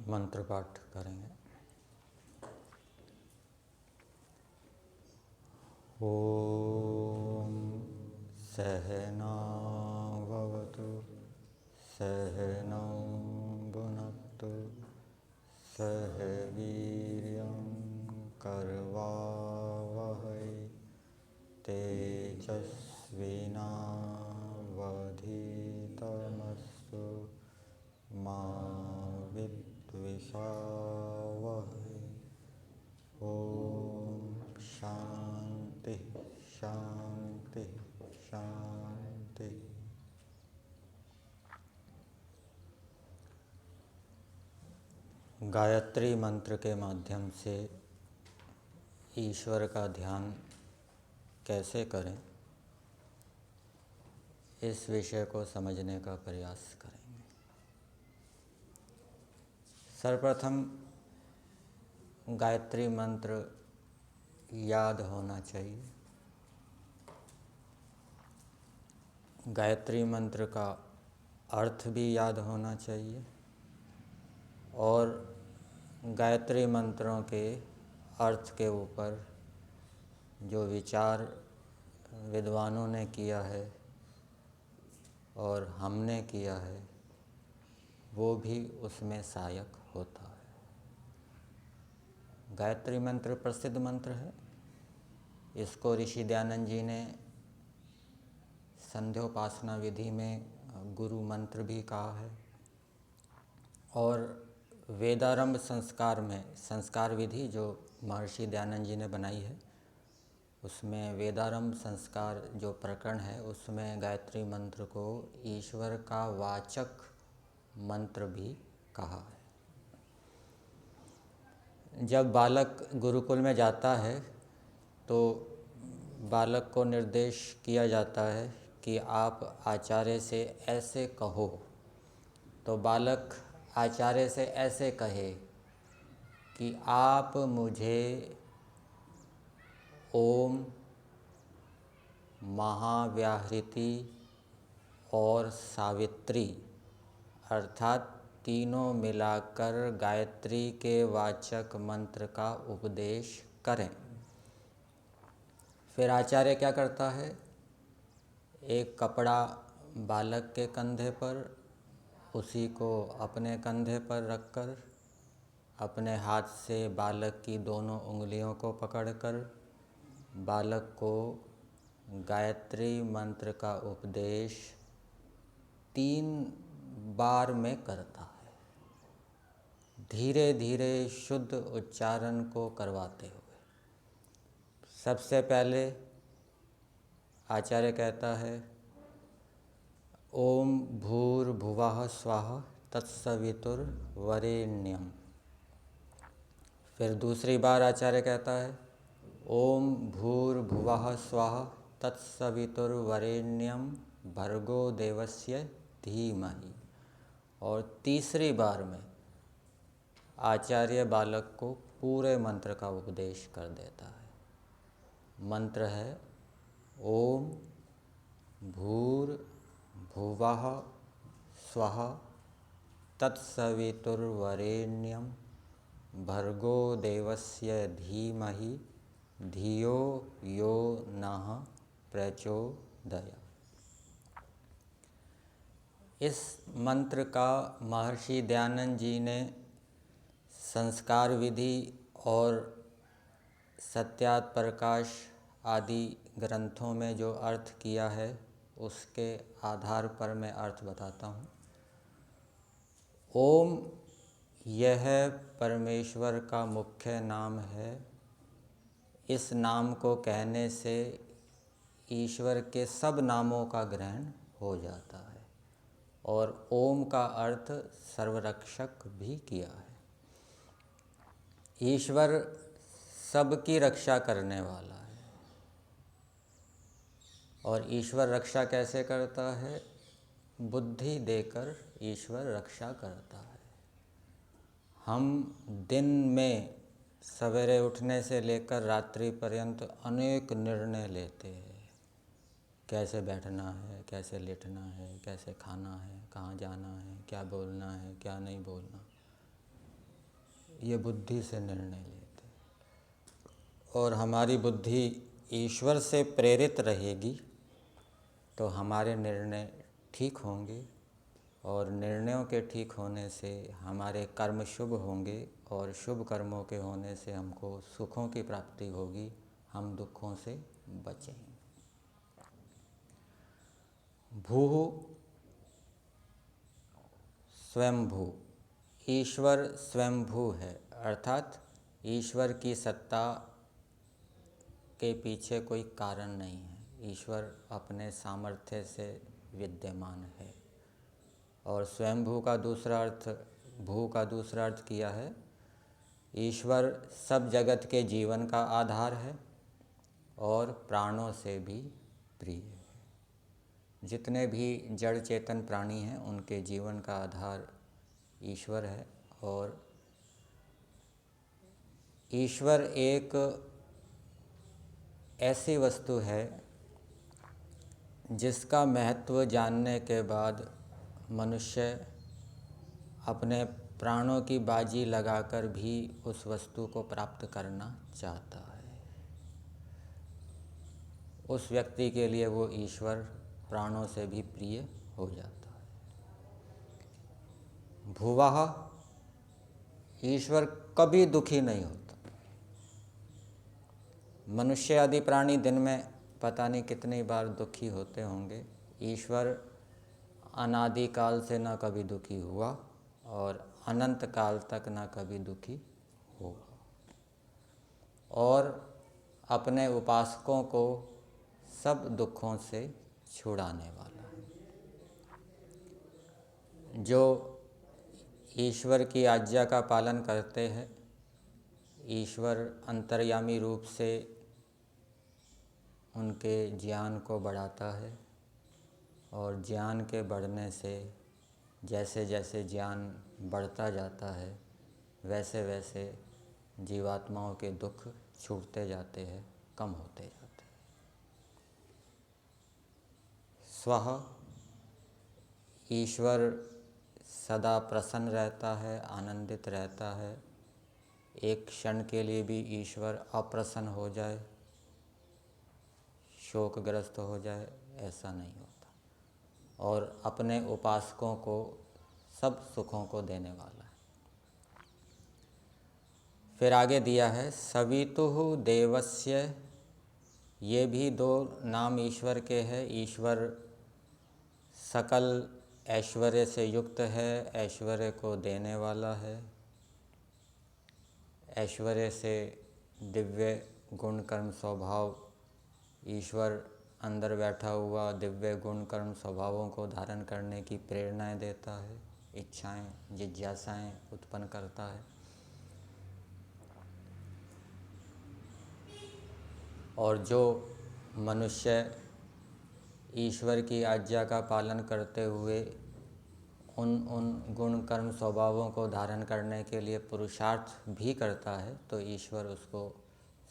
मंत्र पाठ करेंगे। ओम सहना भवतु सहनौ भुनक्तु सह वीर्यं करवावहै तेजस्विनावधीतमस्तु मा विद्विषावहै। ओम शांति शांति शांति। गायत्री मंत्र के माध्यम से ईश्वर का ध्यान कैसे करें, इस विषय को समझने का प्रयास करेंगे। सर्वप्रथम गायत्री मंत्र याद होना चाहिए। गायत्री मंत्र का अर्थ भी याद होना चाहिए और गायत्री मंत्रों के अर्थ के ऊपर जो विचार विद्वानों ने किया है और हमने किया है वो भी उसमें सहायक होता है। गायत्री मंत्र प्रसिद्ध मंत्र है। इसको ऋषि दयानंद जी ने संध्योपासना विधि में गुरु मंत्र भी कहा है और वेदारंभ संस्कार में संस्कार विधि जो महर्षि दयानंद जी ने बनाई है उसमें वेदारंभ संस्कार जो प्रकरण है उसमें गायत्री मंत्र को ईश्वर का वाचक मंत्र भी कहा है। जब बालक गुरुकुल में जाता है तो बालक को निर्देश किया जाता है कि आप आचार्य से ऐसे कहो, तो बालक आचार्य से ऐसे कहे कि आप मुझे ओम महाव्याहृति और सावित्री अर्थात तीनों मिलाकर गायत्री के वाचक मंत्र का उपदेश करें। फिर आचार्य क्या करता है, एक कपड़ा बालक के कंधे पर, उसी को अपने कंधे पर रखकर अपने हाथ से बालक की दोनों उंगलियों को पकड़कर बालक को गायत्री मंत्र का उपदेश 3 बार में करता है, धीरे धीरे शुद्ध उच्चारण को करवाते हुए। सबसे पहले आचार्य कहता है ओम भूर्भुवः स्वः तत्सवितुर्वरेण्यम। फिर दूसरी बार आचार्य कहता है ओम भूर्भुवः स्वः तत्सवितुर्वरेण्यम भर्गो देवस्य धीमहि। और तीसरी बार में आचार्य बालक को पूरे मंत्र का उपदेश कर देता है। मंत्र है ओम भूर्भुवः स्वः तत्सवितुर्वरेण्यम भर्गो देवस्य धीमहि धियो यो नः प्रचोदयात्। इस मंत्र का महर्षि दयानंद जी ने संस्कार विधि और सत्यात प्रकाश आदि ग्रंथों में जो अर्थ किया है उसके आधार पर मैं अर्थ बताता हूँ। ओम यह परमेश्वर का मुख्य नाम है। इस नाम को कहने से ईश्वर के सब नामों का ग्रहण हो जाता है और ओम का अर्थ सर्वरक्षक भी किया है। ईश्वर सबकी रक्षा करने वाला है और ईश्वर रक्षा कैसे करता है, बुद्धि देकर ईश्वर रक्षा करता है। हम दिन में सवेरे उठने से लेकर रात्रि पर्यंत अनेक निर्णय लेते हैं, कैसे बैठना है, कैसे लेटना है, कैसे खाना है, कहाँ जाना है, क्या बोलना है, क्या नहीं बोलना। ये बुद्धि से निर्णय लेते हैं। और हमारी बुद्धि ईश्वर से प्रेरित रहेगी तो हमारे निर्णय ठीक होंगे, और निर्णयों के ठीक होने से हमारे कर्म शुभ होंगे, और शुभ कर्मों के होने से हमको सुखों की प्राप्ति होगी, हम दुखों से बचेंगे। भूः स्वयंभू, ईश्वर स्वयंभू है, अर्थात ईश्वर की सत्ता के पीछे कोई कारण नहीं है। ईश्वर अपने सामर्थ्य से विद्यमान है। और स्वयंभू का दूसरा अर्थ, भू का दूसरा अर्थ किया है, ईश्वर सब जगत के जीवन का आधार है और प्राणों से भी प्रिय है। जितने भी जड़ चेतन प्राणी हैं उनके जीवन का आधार ईश्वर है। और ईश्वर एक ऐसी वस्तु है जिसका महत्व जानने के बाद मनुष्य अपने प्राणों की बाजी लगाकर भी उस वस्तु को प्राप्त करना चाहता है। उस व्यक्ति के लिए वो ईश्वर प्राणों से भी प्रिय हो जाता है। भुवः, ईश्वर कभी दुखी नहीं होता। मनुष्य आदि प्राणी दिन में पता नहीं कितनी बार दुखी होते होंगे। ईश्वर अनादि काल से ना कभी दुखी हुआ और अनंत काल तक ना कभी दुखी होगा, और अपने उपासकों को सब दुखों से छुड़ाने वाला है। जो ईश्वर की आज्ञा का पालन करते हैं, ईश्वर अंतर्यामी रूप से उनके ज्ञान को बढ़ाता है, और ज्ञान के बढ़ने से जैसे जैसे ज्ञान बढ़ता जाता है वैसे वैसे जीवात्माओं के दुख छूटते जाते हैं, कम होते जाते हैं। स्वः, ईश्वर सदा प्रसन्न रहता है, आनंदित रहता है। एक क्षण के लिए भी ईश्वर अप्रसन्न हो जाए, शोकग्रस्त हो जाए, ऐसा नहीं होता, और अपने उपासकों को सब सुखों को देने वाला है। फिर आगे दिया है सवितुः देवस्य, ये भी दो नाम ईश्वर के हैं। ईश्वर सकल ऐश्वर्य से युक्त है, ऐश्वर्य को देने वाला है। ऐश्वर्य से दिव्य गुण कर्म स्वभाव, ईश्वर अंदर बैठा हुआ दिव्य गुण कर्म स्वभावों को धारण करने की प्रेरणाएं देता है, इच्छाएं जिज्ञासाएं उत्पन्न करता है। और जो मनुष्य ईश्वर की आज्ञा का पालन करते हुए उन गुण कर्म स्वभावों को धारण करने के लिए पुरुषार्थ भी करता है, तो ईश्वर उसको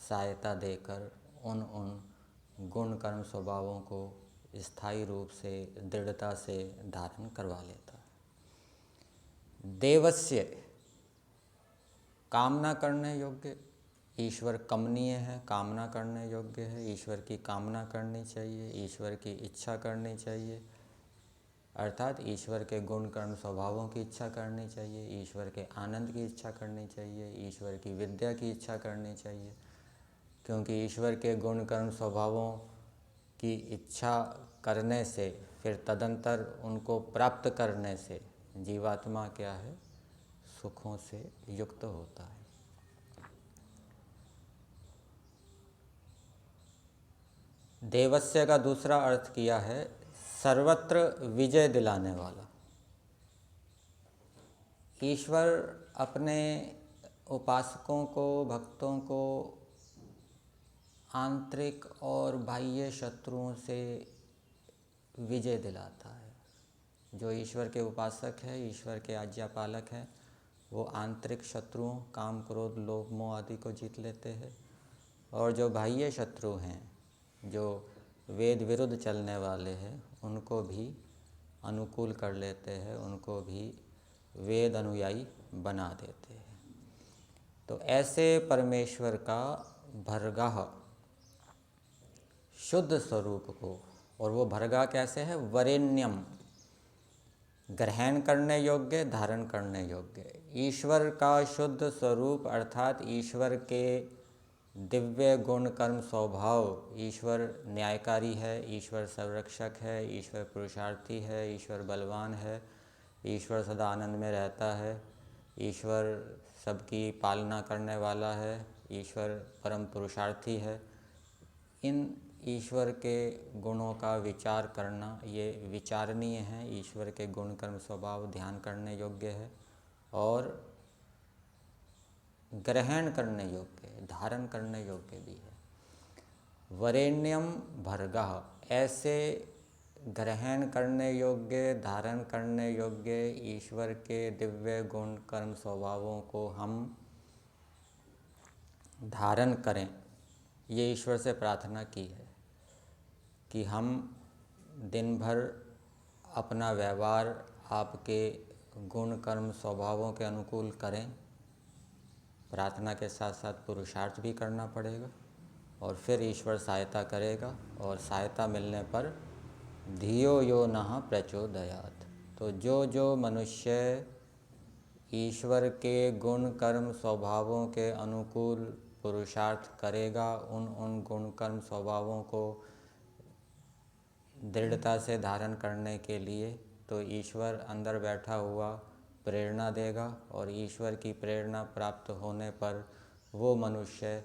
सहायता देकर उन गुण कर्म स्वभावों को स्थायी रूप से दृढ़ता से धारण करवा लेता है। देवस्य, कामना करने योग्य, ईश्वर कमनीय है, कामना करने योग्य है। ईश्वर की कामना करनी चाहिए, ईश्वर की इच्छा करनी चाहिए, अर्थात ईश्वर के गुण कर्म स्वभावों की इच्छा करनी चाहिए, ईश्वर के आनंद की इच्छा करनी चाहिए, ईश्वर की विद्या की इच्छा करनी चाहिए। क्योंकि ईश्वर के गुण कर्म स्वभावों की इच्छा करने से, फिर तदंतर उनको प्राप्त करने से जीवात्मा क्या है, सुखों से युक्त होता है। देवस्य का दूसरा अर्थ किया है सर्वत्र विजय दिलाने वाला। ईश्वर अपने उपासकों को, भक्तों को आंतरिक और बाह्य शत्रुओं से विजय दिलाता है। जो ईश्वर के उपासक है, ईश्वर के आज्ञा पालक हैं, वो आंतरिक शत्रुओं काम क्रोध लोभ मोह आदि को जीत लेते हैं। और जो बाह्य शत्रु हैं, जो वेद विरुद्ध चलने वाले हैं, उनको भी अनुकूल कर लेते हैं, उनको भी वेद अनुयायी बना देते हैं। तो ऐसे परमेश्वर का भरगाह शुद्ध स्वरूप को, और वो भरगाह कैसे है? वरेण्यम, ग्रहण करने योग्य, धारण करने योग्य। ईश्वर का शुद्ध स्वरूप अर्थात ईश्वर के दिव्य गुण कर्म स्वभाव। ईश्वर न्यायकारी है, ईश्वर संरक्षक है, ईश्वर पुरुषार्थी है, ईश्वर बलवान है, ईश्वर सदा आनंद में रहता है, ईश्वर सबकी पालना करने वाला है, ईश्वर परम पुरुषार्थी है। इन ईश्वर के गुणों का विचार करना ये विचारणीय है। ईश्वर के गुण कर्म स्वभाव ध्यान करने योग्य है और ग्रहण करने योग्य, धारण करने योग्य भी है। वरेण्यम भर्गः, ऐसे ग्रहण करने योग्य, धारण करने योग्य ईश्वर के दिव्य गुण कर्म स्वभावों को हम धारण करें, ये ईश्वर से प्रार्थना की है कि हम दिन भर अपना व्यवहार आपके गुण कर्म स्वभावों के अनुकूल करें। प्रार्थना के साथ साथ पुरुषार्थ भी करना पड़ेगा और फिर ईश्वर सहायता करेगा, और सहायता मिलने पर धियो यो नः प्रचोदयात्। तो जो मनुष्य ईश्वर के गुण कर्म स्वभावों के अनुकूल पुरुषार्थ करेगा, उन गुण कर्म स्वभावों को दृढ़ता से धारण करने के लिए तो ईश्वर अंदर बैठा हुआ प्रेरणा देगा, और ईश्वर की प्रेरणा प्राप्त होने पर वो मनुष्य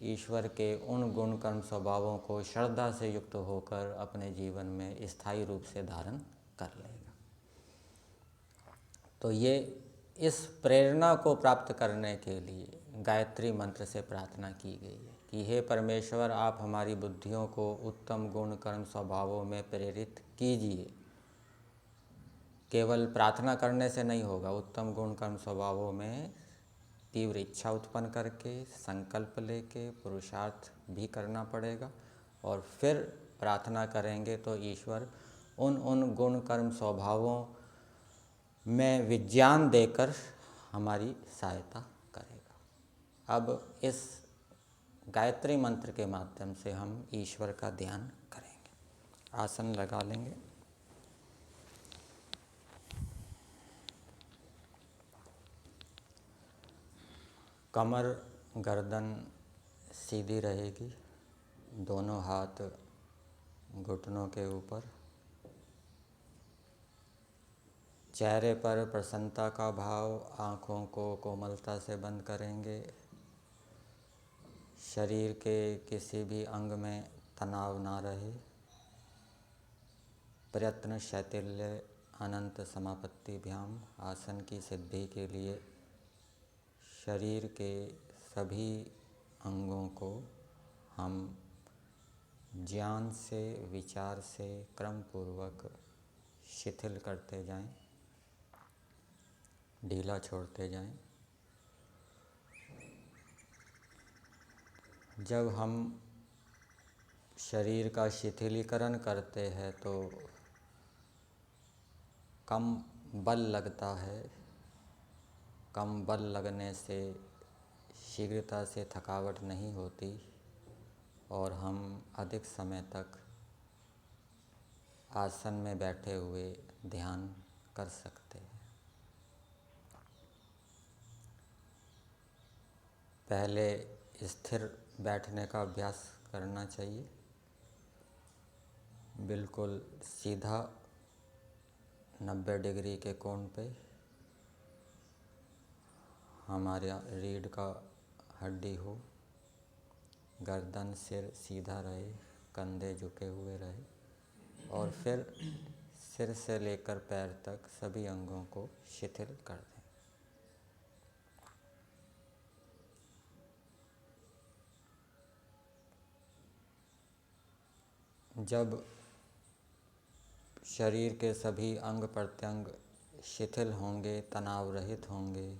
ईश्वर के उन गुण कर्म स्वभावों को श्रद्धा से युक्त होकर अपने जीवन में स्थायी रूप से धारण कर लेगा। तो ये इस प्रेरणा को प्राप्त करने के लिए गायत्री मंत्र से प्रार्थना की गई है कि हे परमेश्वर, आप हमारी बुद्धियों को उत्तम गुण कर्म स्वभावों में प्रेरित कीजिए। केवल प्रार्थना करने से नहीं होगा, उत्तम गुण कर्म स्वभावों में तीव्र इच्छा उत्पन्न करके, संकल्प लेके पुरुषार्थ भी करना पड़ेगा, और फिर प्रार्थना करेंगे तो ईश्वर उन गुण कर्म स्वभावों में विज्ञान देकर हमारी सहायता करेगा। अब इस गायत्री मंत्र के माध्यम से हम ईश्वर का ध्यान करेंगे। आसन लगा लेंगे। कमर गर्दन सीधी रहेगी, दोनों हाथ घुटनों के ऊपर। चेहरे पर प्रसन्नता का भाव, आँखों को कोमलता से बंद करेंगे। शरीर के किसी भी अंग में तनाव ना रहे। प्रयत्न शैथिल्य अनंत समापत्तिभ्याम, आसन की सिद्धि के लिए शरीर के सभी अंगों को हम ज्ञान से, विचार से क्रम पूर्वक शिथिल करते जाएं, ढीला छोड़ते जाएं। जब हम शरीर का शिथिलीकरण करते हैं तो कम बल लगता है। कम बल लगने से शीघ्रता से थकावट नहीं होती और हम अधिक समय तक आसन में बैठे हुए ध्यान कर सकते हैं। पहले स्थिर बैठने का अभ्यास करना चाहिए। बिल्कुल सीधा 90 डिग्री के कोण पे हमारा रीढ़ का हड्डी हो, गर्दन सिर सीधा रहे, कंधे झुके हुए रहे, और फिर सिर से लेकर पैर तक सभी अंगों को शिथिल कर दें। जब शरीर के सभी अंग प्रत्यंग शिथिल होंगे, तनाव रहित होंगे,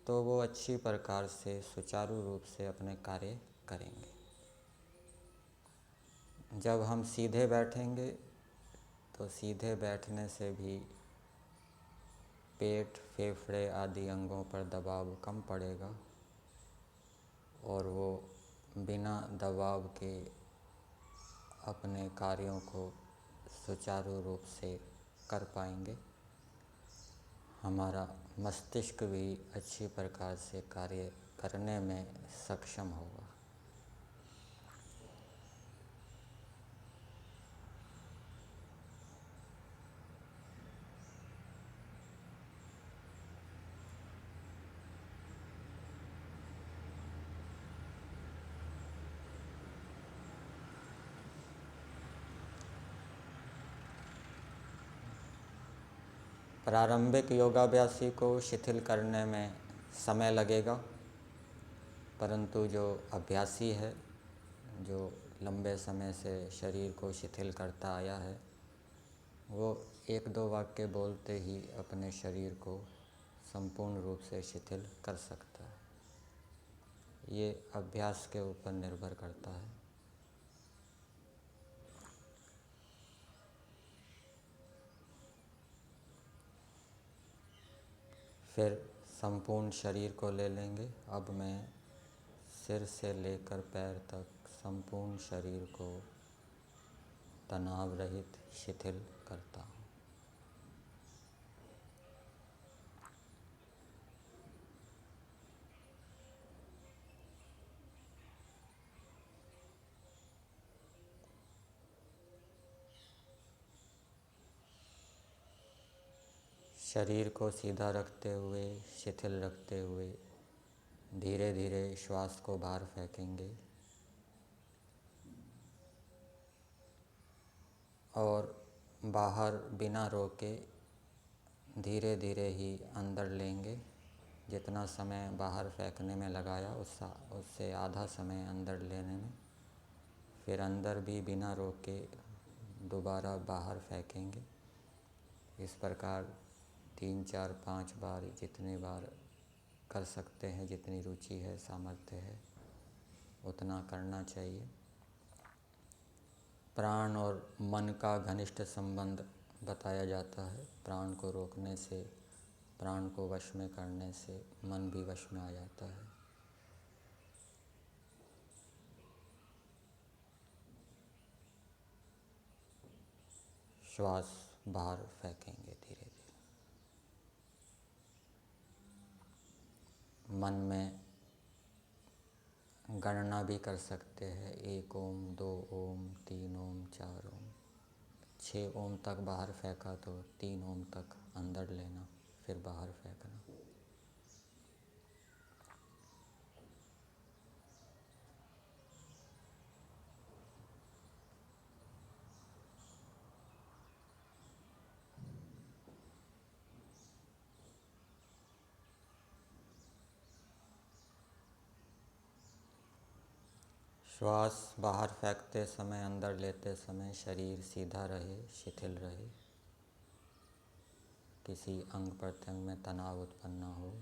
तो वो अच्छी प्रकार से सुचारू रूप से अपने कार्य करेंगे। जब हम सीधे बैठेंगे तो सीधे बैठने से भी पेट, फेफड़े आदि अंगों पर दबाव कम पड़ेगा और वो बिना दबाव के अपने कार्यों को सुचारू रूप से कर पाएंगे। हमारा मस्तिष्क भी अच्छी प्रकार से कार्य करने में सक्षम होगा। प्रारंभिक योगाभ्यासी को शिथिल करने में समय लगेगा, परंतु जो अभ्यासी है, जो लंबे समय से शरीर को शिथिल करता आया है, वो 1-2 वाक्य बोलते ही अपने शरीर को संपूर्ण रूप से शिथिल कर सकता है। ये अभ्यास के ऊपर निर्भर करता है। फिर संपूर्ण शरीर को ले लेंगे। अब मैं सिर से लेकर पैर तक संपूर्ण शरीर को तनाव रहित शिथिल करता हूँ। शरीर को सीधा रखते हुए, शिथिल रखते हुए धीरे धीरे श्वास को बाहर फेंकेंगे और बाहर बिना रोके धीरे धीरे ही अंदर लेंगे। जितना समय बाहर फेंकने में लगाया उससे आधा समय अंदर लेने में। फिर अंदर भी बिना रोके दोबारा बाहर फेंकेंगे। इस प्रकार 3, 4, 5 बार, जितने बार कर सकते हैं, जितनी रुचि है, सामर्थ्य है, उतना करना चाहिए। प्राण और मन का घनिष्ठ संबंध बताया जाता है। प्राण को रोकने से, प्राण को वश में करने से मन भी वश में आ जाता है। श्वास बाहर फेंकेंगे धीरे धीरे। मन में गणना भी कर सकते हैं। 1 ओम, 2 ओम, 3 ओम, 4 ओम, 6 ओम तक बाहर फेंका तो 3 ओम तक अंदर लेना, फिर बाहर फेंकना। श्वास बाहर फेंकते समय, अंदर लेते समय शरीर सीधा रहे, शिथिल रहे, किसी अंग प्रत्यंग में तनाव उत्पन्न न हो।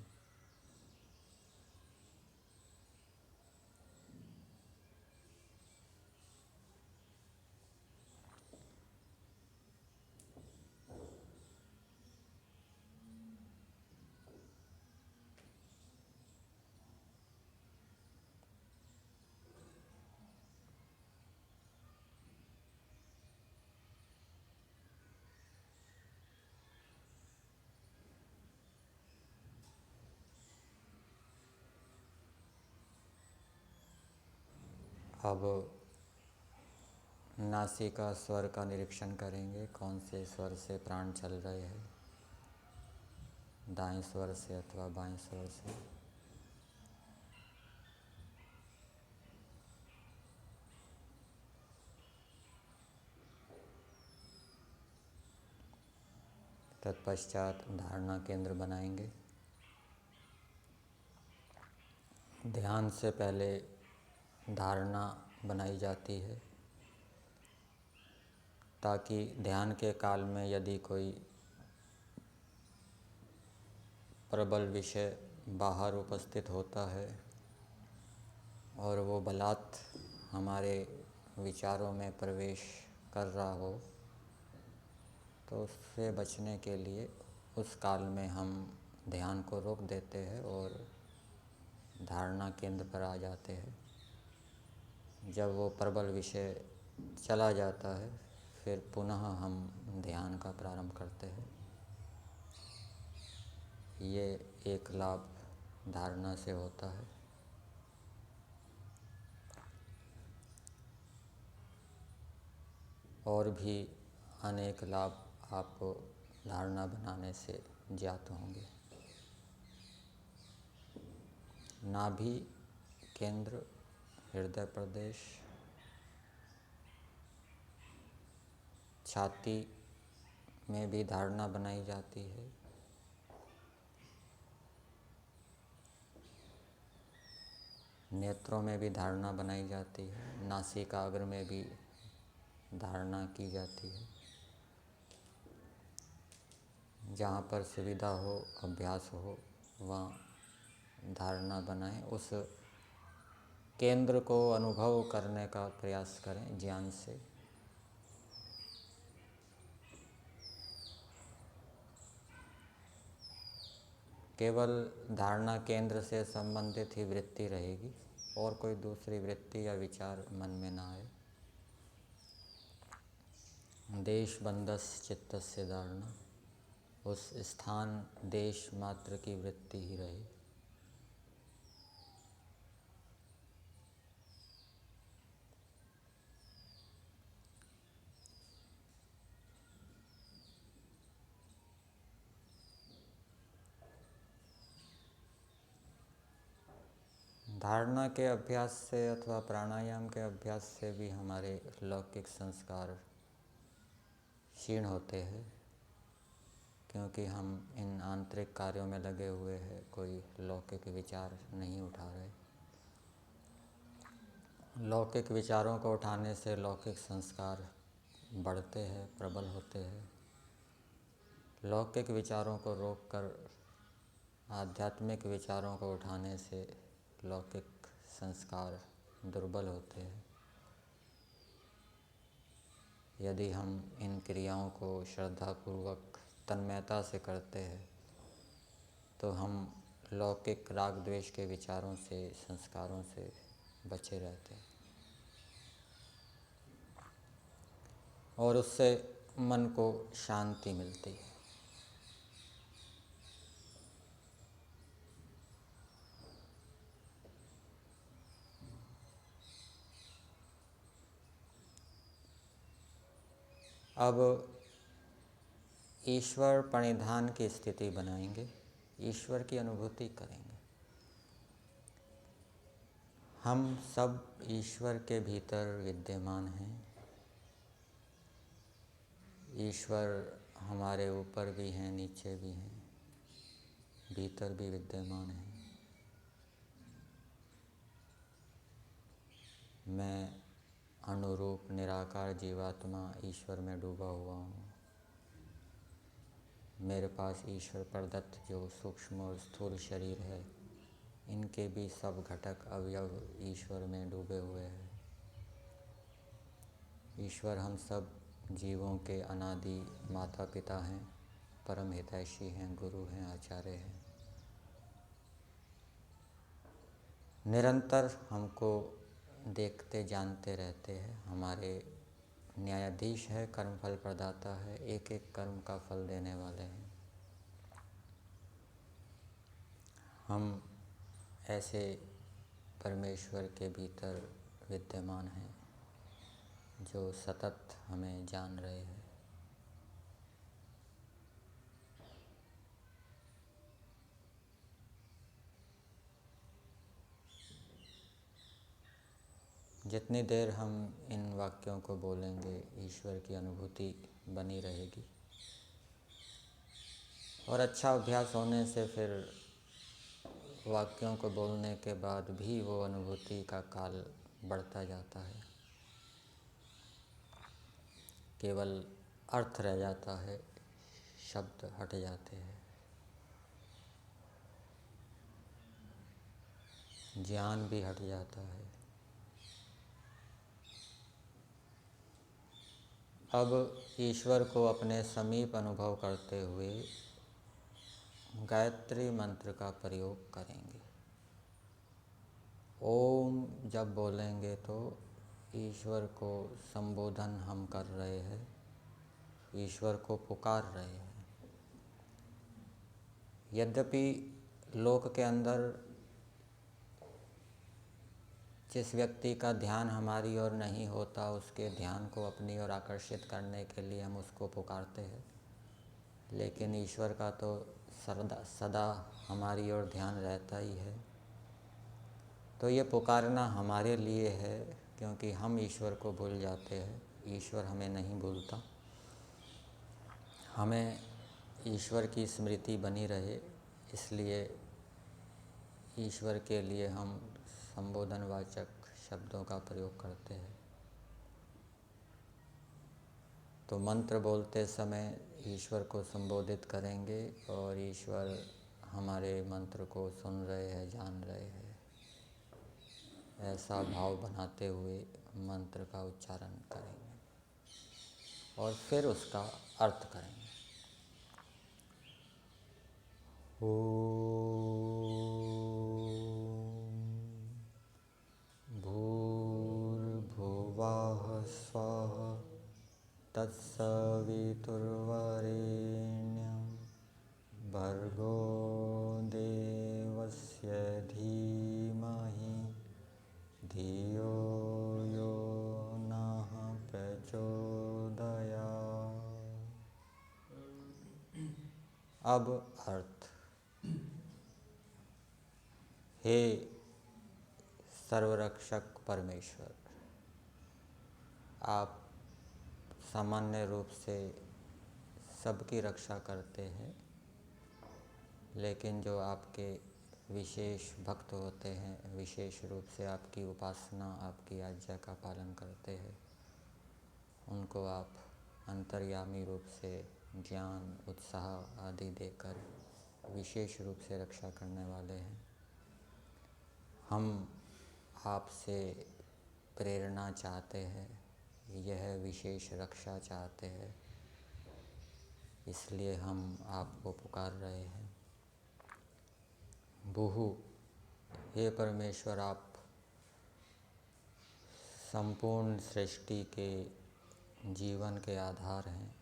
अब नासिका स्वर का निरीक्षण करेंगे। कौन से स्वर से प्राण चल रहे हैं, दाएं स्वर से अथवा बाएं स्वर से। तत्पश्चात धारणा केंद्र बनाएंगे। ध्यान से पहले धारणा बनाई जाती है ताकि ध्यान के काल में यदि कोई प्रबल विषय बाहर उपस्थित होता है और वो बलात् हमारे विचारों में प्रवेश कर रहा हो, तो उससे बचने के लिए उस काल में हम ध्यान को रोक देते हैं और धारणा केंद्र पर आ जाते हैं। जब वो प्रबल विषय चला जाता है फिर पुनः हम ध्यान का प्रारंभ करते हैं। ये एक लाभ धारणा से होता है। और भी अनेक लाभ आपको धारणा बनाने से ज्ञात होंगे। नाभि केंद्र, हृदय प्रदेश, छाती में भी धारणा बनाई जाती है। नेत्रों में भी धारणा बनाई जाती है। नासिकाग्र में भी धारणा की जाती है। जहाँ पर सुविधा हो, अभ्यास हो, वहाँ धारणा बनाएं। उस केंद्र को अनुभव करने का प्रयास करें ज्ञान से। केवल धारणा केंद्र से संबंधित ही वृत्ति रहेगी और कोई दूसरी वृत्ति या विचार मन में ना आए। देश बंधस्य चित्तस्य धारणा, उस स्थान देश मात्र की वृत्ति ही रहे। धारणा के अभ्यास से अथवा प्राणायाम के अभ्यास से भी हमारे लौकिक संस्कार क्षीण होते हैं, क्योंकि हम इन आंतरिक कार्यों में लगे हुए हैं, कोई लौकिक विचार नहीं उठा रहे। लौकिक विचारों को उठाने से लौकिक संस्कार बढ़ते हैं, प्रबल होते हैं। लौकिक विचारों को रोककर आध्यात्मिक विचारों को उठाने से लौकिक संस्कार दुर्बल होते हैं। यदि हम इन क्रियाओं को श्रद्धापूर्वक तन्मयता से करते हैं तो हम लौकिक राग द्वेष के विचारों से, संस्कारों से बचे रहते हैं और उससे मन को शांति मिलती है। अब ईश्वर प्रणिधान की स्थिति बनाएंगे, ईश्वर की अनुभूति करेंगे। हम सब ईश्वर के भीतर विद्यमान हैं। ईश्वर हमारे ऊपर भी हैं, नीचे भी हैं, भीतर भी विद्यमान हैं। मैं अनुरूप निराकार जीवात्मा ईश्वर में डूबा हुआ हूँ। मेरे पास ईश्वर प्रदत्त जो सूक्ष्म और स्थूल शरीर है, इनके भी सब घटक अवयव ईश्वर में डूबे हुए हैं। ईश्वर हम सब जीवों के अनादि माता पिता हैं, परम हितैषी हैं, गुरु हैं, आचार्य हैं। निरंतर हमको देखते जानते रहते हैं। हमारे न्यायाधीश है, कर्मफल प्रदाता है, एक एक कर्म का फल देने वाले हैं। हम ऐसे परमेश्वर के भीतर विद्यमान हैं जो सतत हमें जान रहे हैं। जितनी देर हम इन वाक्यों को बोलेंगे ईश्वर की अनुभूति बनी रहेगी और अच्छा अभ्यास होने से फिर वाक्यों को बोलने के बाद भी वो अनुभूति का काल बढ़ता जाता है। केवल अर्थ रह जाता है, शब्द हट जाते हैं, ज्ञान भी हट जाता है। अब ईश्वर को अपने समीप अनुभव करते हुए गायत्री मंत्र का प्रयोग करेंगे। ओम जब बोलेंगे तो ईश्वर को संबोधन हम कर रहे हैं, ईश्वर को पुकार रहे हैं। यद्यपि लोक के अंदर जिस व्यक्ति का ध्यान हमारी ओर नहीं होता, उसके ध्यान को अपनी ओर आकर्षित करने के लिए हम उसको पुकारते हैं, लेकिन ईश्वर का तो सदा हमारी ओर ध्यान रहता ही है। तो ये पुकारना हमारे लिए है, क्योंकि हम ईश्वर को भूल जाते हैं, ईश्वर हमें नहीं भूलता। हमें ईश्वर की स्मृति बनी रहे, इसलिए ईश्वर के लिए हम संबोधनवाचक शब्दों का प्रयोग करते हैं। तो मंत्र बोलते समय ईश्वर को संबोधित करेंगे और ईश्वर हमारे मंत्र को सुन रहे हैं, जान रहे हैं, ऐसा भाव बनाते हुए मंत्र का उच्चारण करेंगे और फिर उसका अर्थ करेंगे। भूर्भुवः स्वः तत्सवितुर्वरेण्यं भर्गो देवस्य धीमहि धियो यो नः प्रचोदयात्। अब अर्थ। हे सर्वरक्षक परमेश्वर, आप सामान्य रूप से सबकी रक्षा करते हैं, लेकिन जो आपके विशेष भक्त होते हैं, विशेष रूप से आपकी उपासना, आपकी आज्ञा का पालन करते हैं, उनको आप अंतर्यामी रूप से ज्ञान, उत्साह आदि देकर विशेष रूप से रक्षा करने वाले हैं। हम आपसे प्रेरणा चाहते हैं, यह विशेष रक्षा चाहते हैं, इसलिए हम आपको पुकार रहे हैं। भूहु, हे परमेश्वर, आप संपूर्ण सृष्टि के जीवन के आधार हैं।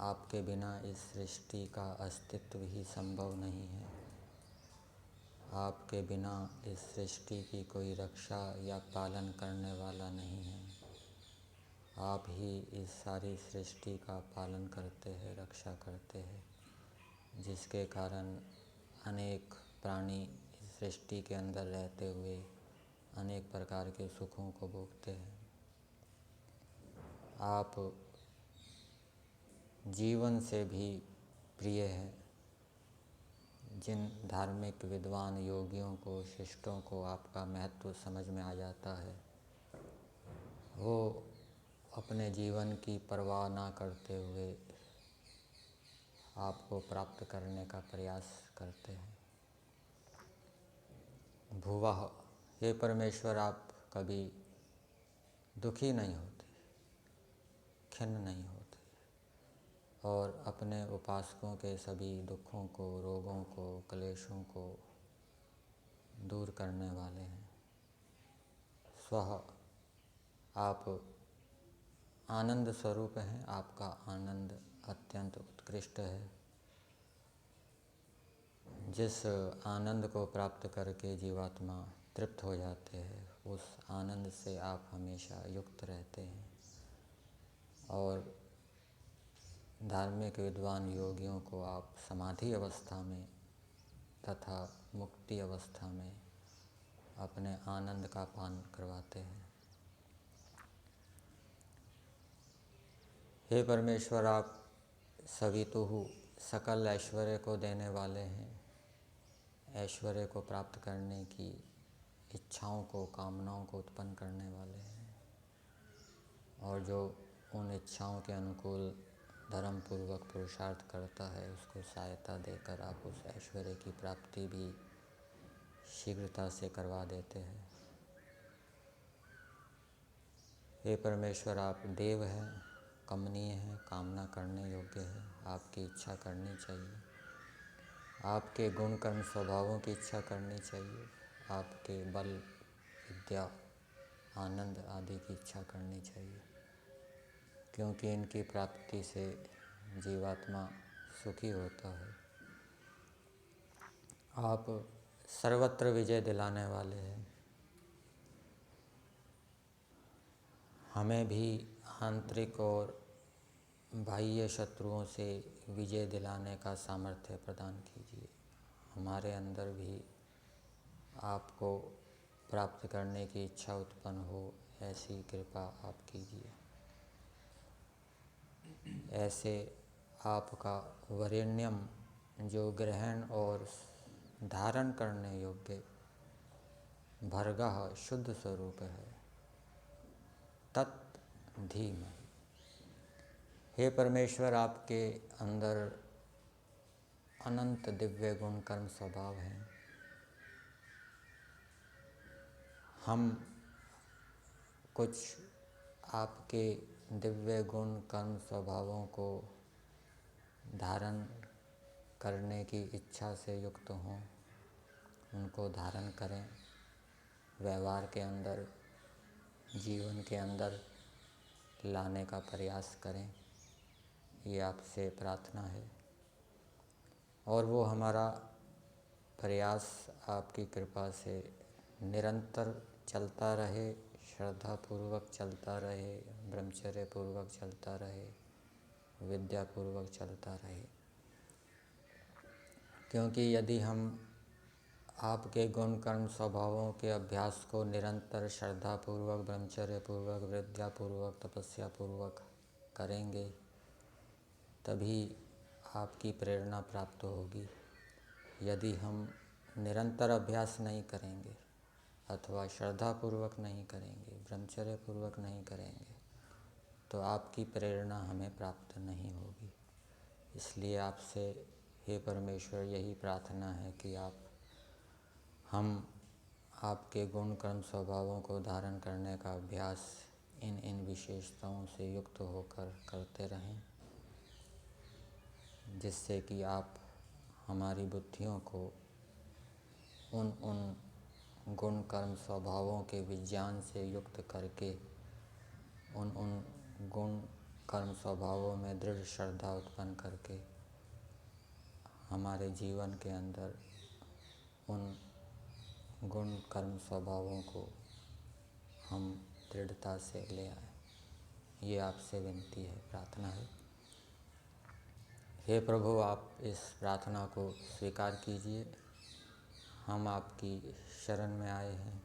आपके बिना इस सृष्टि का अस्तित्व ही संभव नहीं है। आपके बिना इस सृष्टि की कोई रक्षा या पालन करने वाला नहीं है। आप ही इस सारी सृष्टि का पालन करते हैं, रक्षा करते हैं, जिसके कारण अनेक प्राणी इस सृष्टि के अंदर रहते हुए अनेक प्रकार के सुखों को भोगते हैं। आप जीवन से भी प्रिय हैं। जिन धार्मिक विद्वान योगियों को, शिष्टों को आपका महत्व समझ में आ जाता है, वो अपने जीवन की परवाह ना करते हुए आपको प्राप्त करने का प्रयास करते हैं। भुवः, हे परमेश्वर, आप कभी दुखी नहीं होते, खिन्न नहीं होते और अपने उपासकों के सभी दुखों को, रोगों को, क्लेशों को दूर करने वाले हैं। स्वः, आप आनंद स्वरूप हैं, आपका आनंद अत्यंत उत्कृष्ट है। जिस आनंद को प्राप्त करके जीवात्मा तृप्त हो जाते हैं, उस आनंद से आप हमेशा युक्त रहते हैं और धार्मिक विद्वान योगियों को आप समाधि अवस्था में तथा मुक्ति अवस्था में अपने आनंद का पान करवाते हैं। हे परमेश्वर, आप सवितुः, सकल ऐश्वर्य को देने वाले हैं। ऐश्वर्य को प्राप्त करने की इच्छाओं को, कामनाओं को उत्पन्न करने वाले हैं और जो उन इच्छाओं के अनुकूल धर्मपूर्वक पुरुषार्थ करता है, उसको सहायता देकर आप उस ऐश्वर्य की प्राप्ति भी शीघ्रता से करवा देते हैं। हे परमेश्वर, आप देव हैं, कमनीय हैं, कामना करने योग्य है, आपकी इच्छा करनी चाहिए। आपके गुण कर्म स्वभावों की इच्छा करनी चाहिए। आपके बल, विद्या, आनंद आदि की इच्छा करनी चाहिए, क्योंकि इनकी प्राप्ति से जीवात्मा सुखी होता है। आप सर्वत्र विजय दिलाने वाले हैं। हमें भी आंतरिक और बाह्य शत्रुओं से विजय दिलाने का सामर्थ्य प्रदान कीजिए। हमारे अंदर भी आपको प्राप्त करने की इच्छा उत्पन्न हो, ऐसी कृपा आप कीजिए। ऐसे आपका वरेण्यम, जो ग्रहण और धारण करने योग्य भरगह शुद्ध स्वरूप है, तत् धीमहि। हे परमेश्वर, आपके अंदर अनंत दिव्य गुण कर्म स्वभाव हैं। हम कुछ आपके दिव्य गुण कर्म स्वभावों को धारण करने की इच्छा से युक्त हों, उनको धारण करें, व्यवहार के अंदर, जीवन के अंदर लाने का प्रयास करें, ये आपसे प्रार्थना है। और वो हमारा प्रयास आपकी कृपा से निरंतर चलता रहे, श्रद्धापूर्वक चलता रहे, ब्रह्मचर्य पूर्वक चलता रहे, विद्यापूर्वक चलता रहे। क्योंकि यदि हम आपके गुण कर्म स्वभावों के अभ्यास को निरंतर श्रद्धापूर्वक, ब्रह्मचर्य पूर्वक, विद्यापूर्वक, तपस्या पूर्वक करेंगे, तभी आपकी प्रेरणा प्राप्त होगी। यदि हम निरंतर अभ्यास नहीं करेंगे अथवा श्रद्धापूर्वक नहीं करेंगे, ब्रह्मचर्य पूर्वक नहीं करेंगे, तो आपकी प्रेरणा हमें प्राप्त नहीं होगी। इसलिए आपसे हे परमेश्वर यही प्रार्थना है कि हम आपके गुण कर्म स्वभावों को धारण करने का अभ्यास इन विशेषताओं से युक्त होकर करते रहें, जिससे कि आप हमारी बुद्धियों को उन गुण कर्म स्वभावों के विज्ञान से युक्त करके उन गुण कर्म स्वभावों में दृढ़ श्रद्धा उत्पन्न करके हमारे जीवन के अंदर उन गुण कर्म स्वभावों को हम दृढ़ता से ले आए। ये आपसे विनती है, प्रार्थना है। हे प्रभु, आप इस प्रार्थना को स्वीकार कीजिए। हम आपकी शरण में आए हैं।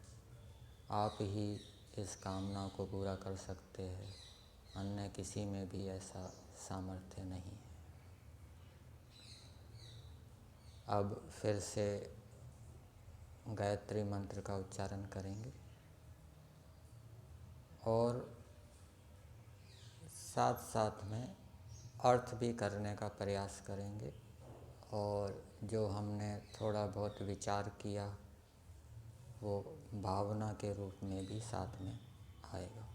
आप ही इस कामना को पूरा कर सकते हैं, अन्य किसी में भी ऐसा सामर्थ्य नहीं है। अब फिर से गायत्री मंत्र का उच्चारण करेंगे और साथ साथ में अर्थ भी करने का प्रयास करेंगे, और जो हमने थोड़ा बहुत विचार किया वो भावना के रूप में भी साथ में आएगा।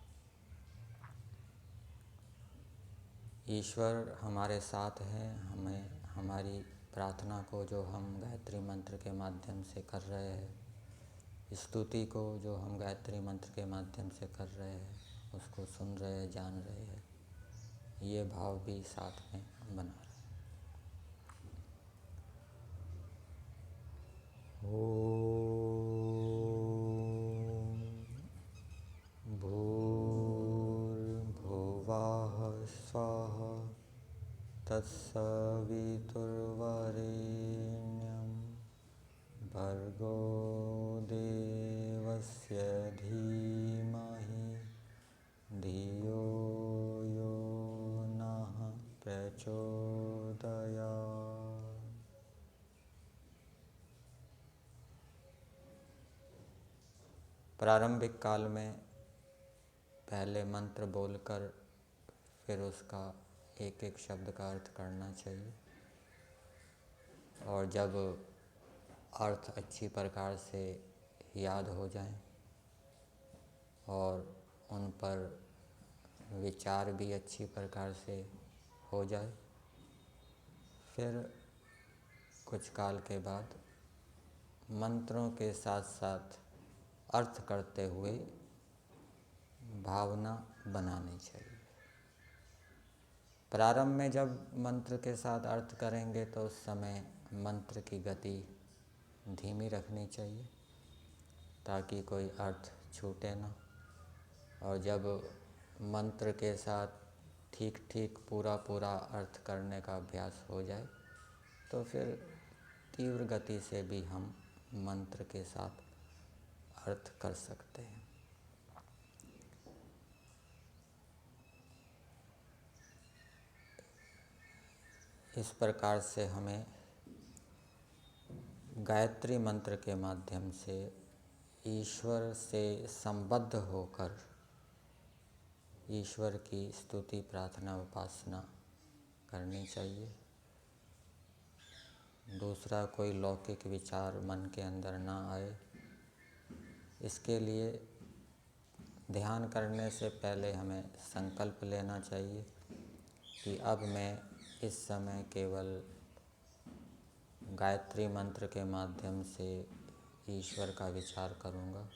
ईश्वर हमारे साथ हैं। हमें हमारी प्रार्थना को जो हम गायत्री मंत्र के माध्यम से कर रहे हैं, स्तुति को जो हम गायत्री मंत्र के माध्यम से कर रहे हैं, उसको सुन रहे हैं, जान रहे हैं, ये भाव भी साथ में बना रहे। भूर्भुवः स्वः तत्सवितुर्वरेण्यं भर्गो देवस्य धीमहि धियो यो नः प्रचोदयात्। प्रारंभिक काल में पहले मंत्र बोलकर फिर उसका एक एक शब्द का अर्थ करना चाहिए, और जब अर्थ अच्छी प्रकार से याद हो जाएं और उन पर विचार भी अच्छी प्रकार से हो जाए, फिर कुछ काल के बाद मंत्रों के साथ साथ अर्थ करते हुए भावना बनानी चाहिए। प्रारंभ में जब मंत्र के साथ अर्थ करेंगे तो उस समय मंत्र की गति धीमी रखनी चाहिए ताकि कोई अर्थ छूटे ना। और जब मंत्र के साथ ठीक ठीक पूरा पूरा अर्थ करने का अभ्यास हो जाए तो फिर तीव्र गति से भी हम मंत्र के साथ अर्थ कर सकते हैं। इस प्रकार से हमें गायत्री मंत्र के माध्यम से ईश्वर से संबद्ध होकर ईश्वर की स्तुति प्रार्थना उपासना करनी चाहिए। दूसरा कोई लौकिक विचार मन के अंदर ना आए, इसके लिए ध्यान करने से पहले हमें संकल्प लेना चाहिए कि अब मैं इस समय केवल गायत्री मंत्र के माध्यम से ईश्वर का विचार करूँगा,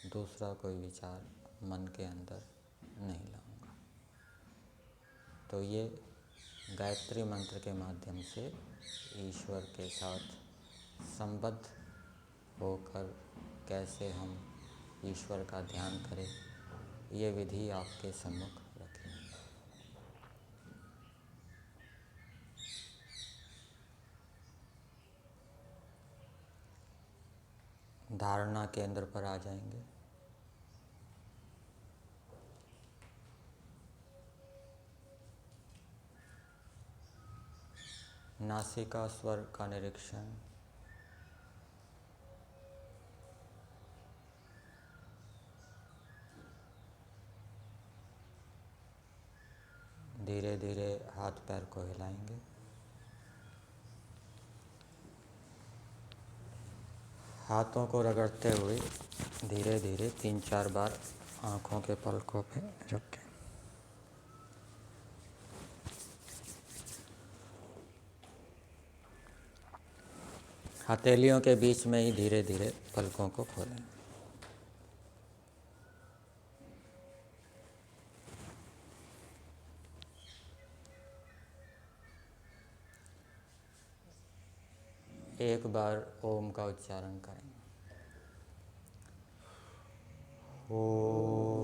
दूसरा कोई विचार मन के अंदर नहीं लाऊंगा। तो ये गायत्री मंत्र के माध्यम से ईश्वर के साथ संबद्ध होकर कैसे हम ईश्वर का ध्यान करें, ये विधि आपके सम्मुख रखें। धारणा केंद्र पर आ जाएंगे। नासिका स्वर का निरीक्षण, धीरे धीरे हाथ पैर को हिलाएंगे। हाथों को रगड़ते हुए धीरे धीरे 3-4 बार आँखों के पलकों पे रखें। हथेलियों के बीच में ही धीरे धीरे पलकों को खोलें। एक बार ओम का उच्चारण करें। ओम।